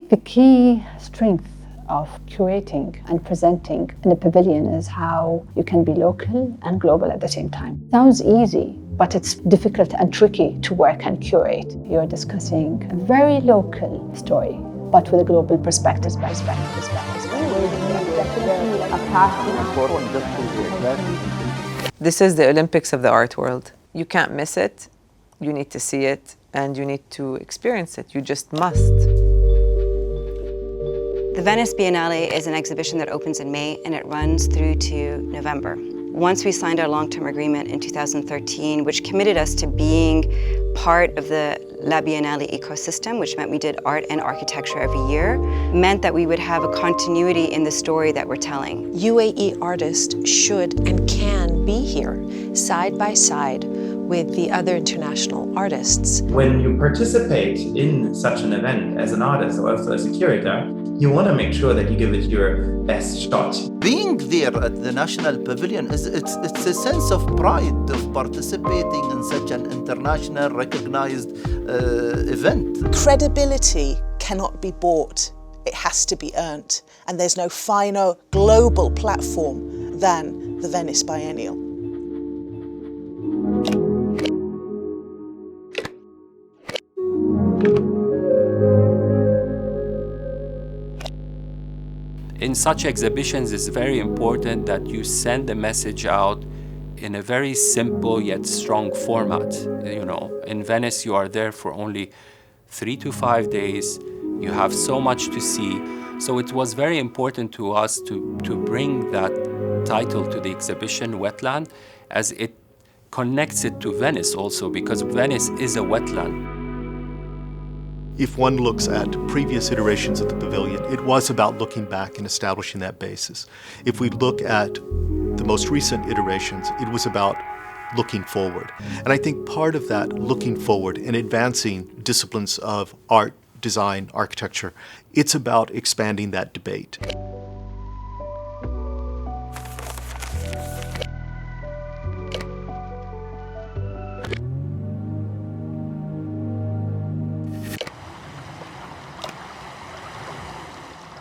The key strength of curating and presenting in a pavilion is how you can be local and global at the same time. Sounds easy, but it's difficult and tricky to work and curate. You're discussing a very local story, but with a global perspective. This is the Olympics of the art world. You can't miss it, you need to see it, and you need to experience it. You just must. The Venice Biennale is an exhibition that opens in May and it runs through to November. Once we signed our long-term agreement in 2013, which committed us to being part of the La Biennale ecosystem, which meant we did art and architecture every year, meant that we would have a continuity in the story that we're telling. UAE artists should and can be here, side by side with the other international artists. When you participate in such an event as an artist or also as a curator, you want to make sure that you give it your best shot. Being there at the National Pavilion, it's a sense of pride of participating in such an international recognized event. Credibility cannot be bought, it has to be earned. And there's no finer global platform than the Venice Biennial. In such exhibitions, it's very important that you send a message out in a very simple yet strong format. You know, in Venice, you are there for only 3 to 5 days. You have so much to see. So it was very important to us to bring that title to the exhibition, Wetland, as it connects it to Venice also, because Venice is a wetland. If one looks at previous iterations of the pavilion, it was about looking back and establishing that basis. If we look at the most recent iterations, it was about looking forward. And I think part of that looking forward and advancing disciplines of art, design, architecture, it's about expanding that debate.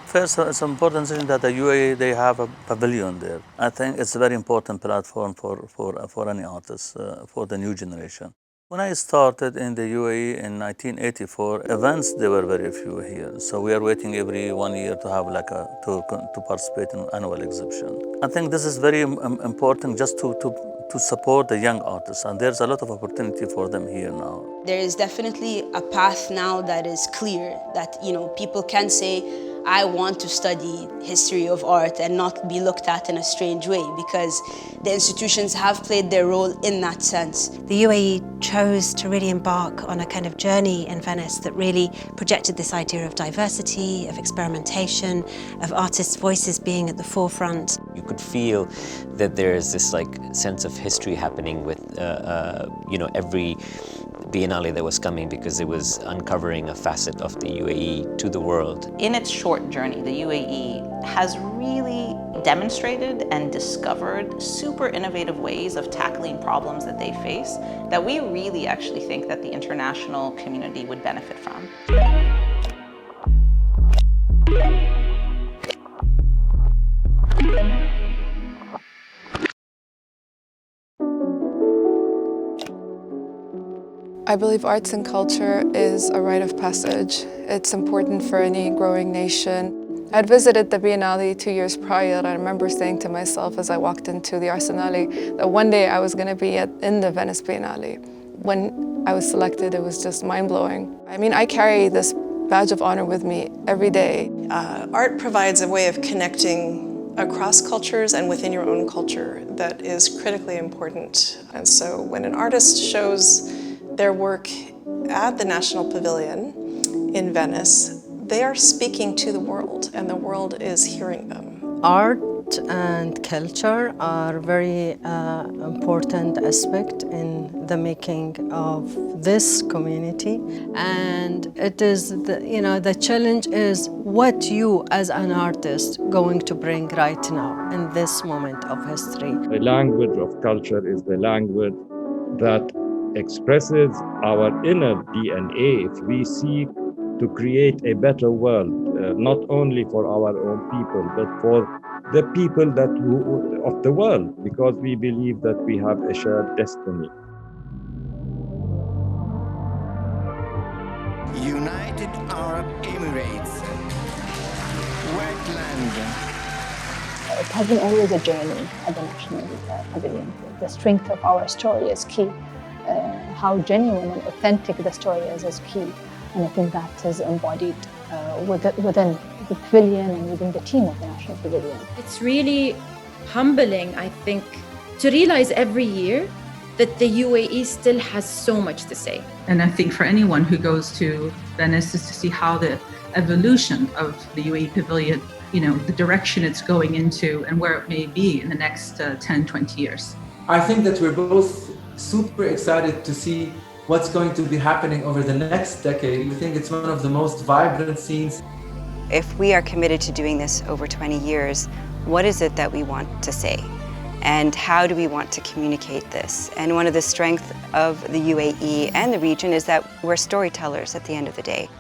First, it's an important thing that the UAE, they have a pavilion there. I think it's a very important platform for any artist, for the new generation. When I started in the UAE in 1984, events, there were very few here. So we are waiting every 1 year to have to participate in an annual exhibition. I think this is very important just to support the young artists, and there's a lot of opportunity for them here now. There is definitely a path now that is clear, that people can say, I want to study history of art and not be looked at in a strange way, because the institutions have played their role in that sense. The UAE chose to really embark on a kind of journey in Venice that really projected this idea of diversity, of experimentation, of artists' voices being at the forefront. You could feel that there's this sense of history happening with every Biennale that was coming, because it was uncovering a facet of the UAE to the world. In its short journey, the UAE has really demonstrated and discovered super innovative ways of tackling problems that they face that we really actually think that the international community would benefit from. I believe arts and culture is a rite of passage. It's important for any growing nation. I'd visited the Biennale 2 years prior, and I remember saying to myself as I walked into the Arsenale that one day I was going to be in the Venice Biennale. When I was selected, it was just mind-blowing. I mean, I carry this badge of honor with me every day. Art provides a way of connecting across cultures and within your own culture that is critically important. And so when an artist shows their work at the National Pavilion in Venice, they are speaking to the world, and the world is hearing them. Art and culture are very important aspect in the making of this community, and it is the challenge is what you as an artist going to bring right now in this moment of history. The language of culture is the language that expresses our inner DNA. If we seek to create a better world, not only for our own people, but for the people of the world, because we believe that we have a shared destiny. United Arab Emirates, wetland. It has been always a journey at the National Pavilion. The strength of our story is key. How genuine and authentic the story is key. And I think that is embodied within the pavilion and within the team of the National Pavilion. It's really humbling, I think, to realize every year that the UAE still has so much to say. And I think for anyone who goes to Venice is to see how the evolution of the UAE Pavilion, the direction it's going into and where it may be in the next 10, 20 years. I think that we're both super excited to see what's going to be happening over the next decade. We think it's one of the most vibrant scenes. If we are committed to doing this over 20 years, what is it that we want to say? And how do we want to communicate this? And one of the strengths of the UAE and the region is that we're storytellers at the end of the day.